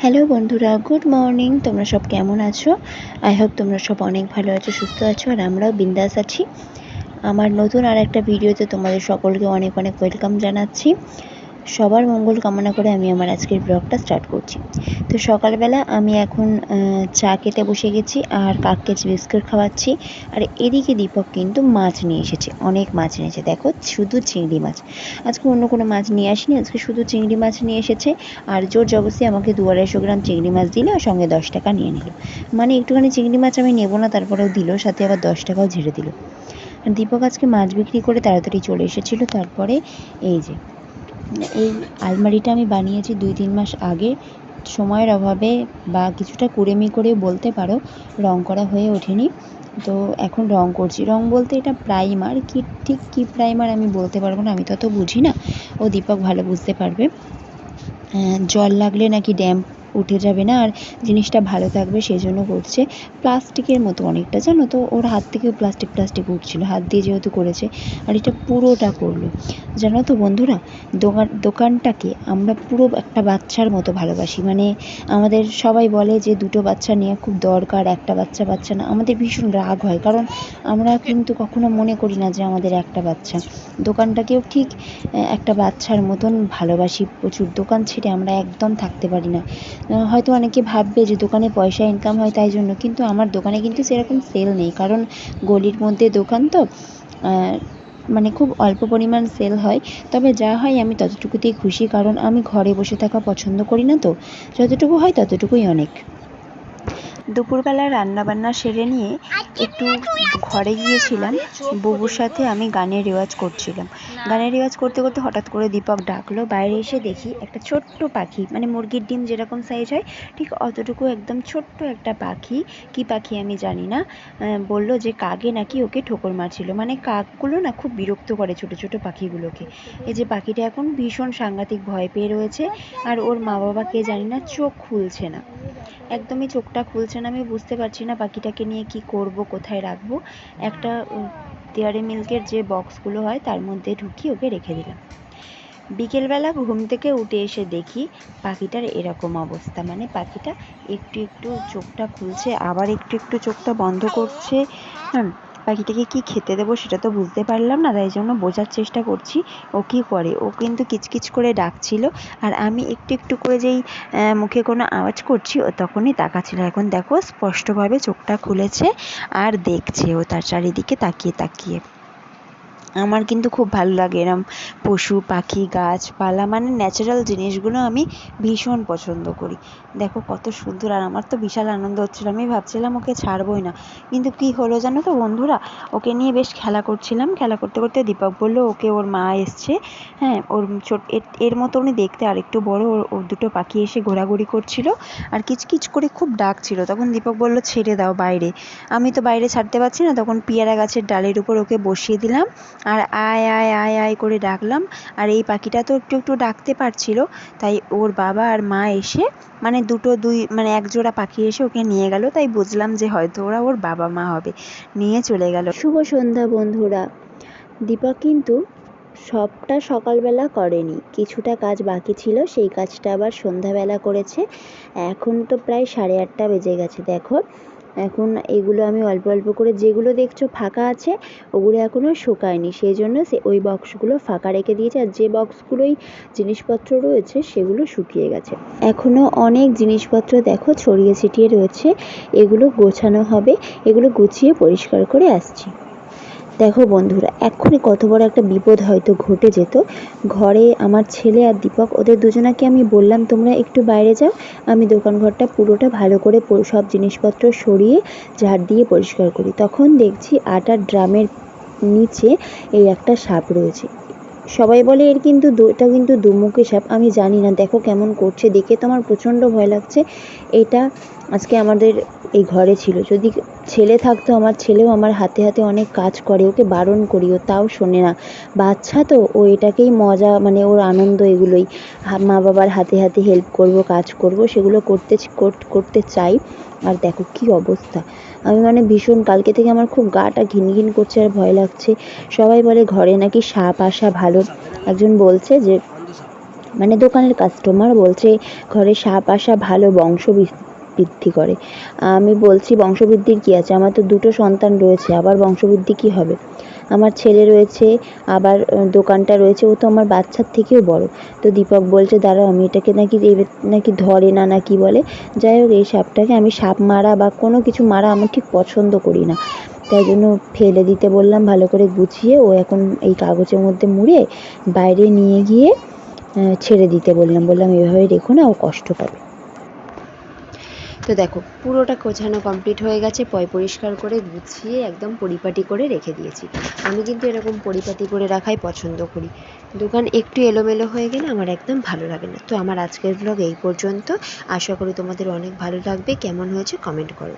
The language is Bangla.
হ্যালো বন্ধুরা, গুড মর্নিং। তোমরা সব কেমন আছো? আই হোপ তোমরা সব অনেক ভালো আছো, সুস্থ আছো, আর আমরাও বিন্দাস আছি। আমার নতুন আর একটা ভিডিওতে তোমাদের সকলকে অনেক অনেক ওয়েলকাম জানাচ্ছি। সবার মঙ্গল কামনা করে আমি আমার আজকের ব্লগটা স্টার্ট করছি। তো সকালবেলা আমি এখন চা খেতে বসে গেছি আর কাককে বিস্কুট খাওয়াচ্ছি। আর এদিকে দীপক কিন্তু মাছ নিয়ে এসেছে, অনেক মাছ এনেছে। দেখো, শুধু চিংড়ি মাছ, আজকে অন্য কোনো মাছ নিয়ে আসেনি, আজকে শুধু চিংড়ি মাছ নিয়ে এসেছে। আর জোর জবরদস্তি আমাকে 2-250 গ্রাম চিংড়ি মাছ দিল আর সঙ্গে 10 টাকা নিয়ে নিল। মানে একটুখানি চিংড়ি মাছ আমি নেবো না, তারপরেও দিল, সাথে আবার 10 টাকাও ঝেড়ে দিল। দীপক আজকে মাছ বিক্রি করে তাড়াতাড়ি চলে এসেছিলো। তারপরে এই যে এই আলমারিটা আমি বানিয়েছি 2-3 মাস আগে, সময়ের অভাবে বা কিছুটা কুড়েমি করে বলতে পারো, রং করা হয়ে ওঠেনি। তো এখন রং করছি। রং বলতে এটা প্রাইমার, কি ঠিক কি প্রাইমার আমি বলতে পারবো না, আমি তো অত বুঝি না, ও দীপক ভালো বুঝতে পারবে। জল লাগলে নাকি ড্যাম্প উঠে যাবে না আর জিনিসটা ভালো থাকবে, সেই জন্য করছে। প্লাস্টিকের মতো অনেকটা, জানো তো, ওর হাত থেকেও প্লাস্টিক উঠছিল, হাত দিয়ে যেহেতু করেছে। আর এটা পুরোটা করলো, জানো তো বন্ধুরা, দোকানটাকে আমরা পুরো একটা বাচ্চার মতো ভালোবাসি। মানে আমাদের সবাই বলে যে 2টো বাচ্চা নেওয়া খুব দরকার, একটা বাচ্চা না। আমাদের ভীষণ রাগ হয়, কারণ আমরা কিন্তু কখনো মনে করি না যে আমাদের একটা বাচ্চা। দোকানটাকেও ঠিক একটা বাচ্চার মতন ভালোবাসি প্রচুর। দোকান ছেড়ে আমরা একদম থাকতে পারি না। হয়তো অনেকে ভাববে যে দোকানে পয়সা ইনকাম হয় তাই জন্য, কিন্তু আমার দোকানে কিন্তু সেরকম সেল নেই, কারণ গলির মধ্যে দোকান তো, মানে খুব অল্প পরিমাণ সেল হয়। তবে যা হয় আমি ততটুকুতেই খুশি, কারণ আমি ঘরে বসে থাকা পছন্দ করি না, তো যতটুকু হয় ততটুকুই অনেক। দুপুরবেলা রান্নাবান্না সেরে নিয়ে একটু ঘরে গিয়েছিলাম, বুবুর সাথে আমি গানের রেওয়াজ করছিলাম। গানের রেওয়াজ করতে করতে হঠাৎ করে দীপক ডাকলো। বাইরে এসে দেখি একটা ছোট্ট পাখি, মানে মুরগির ডিম যেরকম সাইজ হয় ঠিক অতটুকু একদম ছোট্ট একটা পাখি। কি পাখি আমি জানি না, বলল যে কাকে নাকি ওকে ঠোকর মারছিল। মানে কাকগুলো না খুব বিরক্ত করে ছোট ছোট পাখিগুলোকে। এই যে পাখিটা এখন ভীষণ সাংঘাতিক ভয় পেয়ে রয়েছে, আর ওর মা বাবাকে জানি না, চোখ খুলছে না, একদমই চোখটা খুলছে না। আমি বুঝতে পারছি না পাখিটাকে নিয়ে কি করব, কোথায় রাখবো। একটা ডেয়ারি মিল্কের যে বক্সগুলো হয় তার মধ্যে ঢুকিয়ে ওকে রেখে দিলাম। বিকেলবেলা ঘুম থেকে উঠে এসে দেখি পাখিটার এরকম অবস্থা। মানে পাখিটা একটু একটু চোখটা খুলছে, আবার একটু একটু চোখটা বন্ধ করছে। পাখিটাকে কি খেতে দেবো সেটা তো বুঝতে পারলাম না, তাই জন্য বোঝার চেষ্টা করছি ও কী করে। ও কিন্তু কিচকিচ করে ডাকছিল, আর আমি একটু একটু করে যেই মুখে কোনো আওয়াজ করছি ও তখনই তাকাচ্ছিল। এখন দেখো স্পষ্টভাবে চোখটা খুলেছে আর দেখছে ও তার চারিদিকে তাকিয়ে তাকিয়ে। আমার কিন্তু খুব ভালো লাগে এরম পশু পাখি গাছপালা, মানে ন্যাচারাল জিনিসগুলো আমি ভীষণ পছন্দ করি। দেখো কত সুন্দর, আর আমার তো বিশাল আনন্দ হচ্ছিলো। আমি ভাবছিলাম ওকে ছাড়বই না, কিন্তু কি হলো জানো তো বন্ধুরা, ওকে নিয়ে বেশ খেলা করছিলাম। খেলা করতে করতে দীপক বললো ওকে ওর মা এসছে, হ্যাঁ, ওর এর মতনই দেখতে আর একটু বড়, ওর দুটো পাখি এসে ঘোরাঘুরি করছিল আর কিচকিচ করে খুব ডাকছিল। তখন দীপক বললো ছেড়ে দাও বাইরে। আমি তো বাইরে ছাড়তে পারছি না, তখন পেয়ারা গাছের ডালের উপর ওকে বসিয়ে দিলাম আর আয় আয় আয় আয় করে ডাকলাম। আর এই পাখিটা তো একটু একটু ডাকতে পারছিল, তাই ওর বাবা আর মা এসে, মানে মানে এক জোড়া পাখি এসে ওকে নিয়ে গেল। তাই বুঝলাম যে হয়তো ওরা ওর বাবা মা হবে, নিয়ে চলে গেল। শুভ সন্ধ্যা বন্ধুরা। দীপক কিন্তু সবটা সকালবেলা করেনি, কিছুটা কাজ বাকি ছিল, সেই কাজটা আবার সন্ধ্যাবেলা করেছে। এখন তো প্রায় 8:30 বেজে গেছে। দেখো এখন এগুলো আমি অল্প অল্প করে, যেগুলো দেখছো ফাঁকা আছে ওগুলো এখনও শুকায়নি, সেই জন্য ওই বক্সগুলো ফাঁকা রেখে দিয়েছে। আর যে বক্সগুলোই জিনিসপত্র রয়েছে সেগুলো শুকিয়ে গেছে। এখনও অনেক জিনিসপত্র দেখো ছড়িয়ে ছিটিয়ে রয়েছে, এগুলো গোছানো হবে, এগুলো গুছিয়ে পরিষ্কার করে আসছি। দেখো বন্ধুরা, এক্ষুনি কত বড় একটা বিপদ হয়তো ঘটে যেত। ঘরে আমার ছেলে আর দীপক, ওদের দুজনাকে আমি বললাম তোমরা একটু বাইরে যাও, আমি দোকান ঘরটা পুরোটা ভালো করে সব জিনিসপত্র সরিয়ে ঝাড় দিয়ে পরিষ্কার করি। তখন দেখছি আটার ড্রামের নিচে এই একটা সাপ রয়েছে। সবাই বলে এটা কিন্তু দুমুখী সাপ, আমি জানি না। দেখো কেমন করছে, দেখে তো আমার প্রচণ্ড ভয় লাগছে। এটা আজকে আমাদের এই ঘরে ছিল, যদি ছেলে থাকতো, আমার ছেলেও আমার হাতে হাতে অনেক কাজ করে, ওকে বারণ করি ও তাও শোনে না। বাচ্চা তো, ও এটাকেই মজা, মানে ওর আনন্দ এগুলোই। মা বাবার হাতে হাতে হেল্প করব, কাজ করব, সেগুলো করতে চাই। আর দেখো কি অবস্থা, আমি মানে ভীষণ, কালকে থেকে আমার খুব গাটা ঘিনঘিন করছে আর ভয় লাগছে। সবাই বলে ঘরে নাকি সাপ আসা ভালো, একজন বলছে যে মানে দোকানের কাস্টমার বলছে ঘরে সাপ আসা ভালো, বৃদ্ধি করে। আমি বলছি বংশবৃদ্ধির কী আছে, আমার তো 2টো সন্তান রয়েছে, আবার বংশবৃদ্ধি কী হবে? আমার ছেলে রয়েছে, আবার দোকানটা রয়েছে, ও তো আমার বাচ্চার থেকেও বড়। তো দীপক বলছে দাঁড়াও, আমি এটাকে নাকি ধরে না, না কি বলে, যাই হোক এই সাপটাকে, আমি সাপ মারা বা কোনো কিছু মারা আমি ঠিক পছন্দ করি না, তাই জন্য ফেলে দিতে বললাম ভালো করে গুছিয়ে। ও এখন এই কাগজের মধ্যে মুড়ে বাইরে নিয়ে গিয়ে ছেড়ে দিতে বললাম এভাবে রেখো না, ও কষ্ট পাবে। তো দেখো পুরোটা গোছানো কমপ্লিট হয়ে গেছে, পরিষ্কার করে গুছিয়ে একদম পরিপাটি করে রেখে দিয়েছি। আমি কিন্তু এরকম পরিপাটি করে রাখাই পছন্দ করি, দোকান একটু এলোমেলো হয়ে গেলে আমার একদম ভালো লাগে না। তো আমার আজকের ব্লগ এই পর্যন্ত, আশা করি তোমাদের অনেক ভালো লাগবে। কেমন হয়েছে কমেন্ট করো।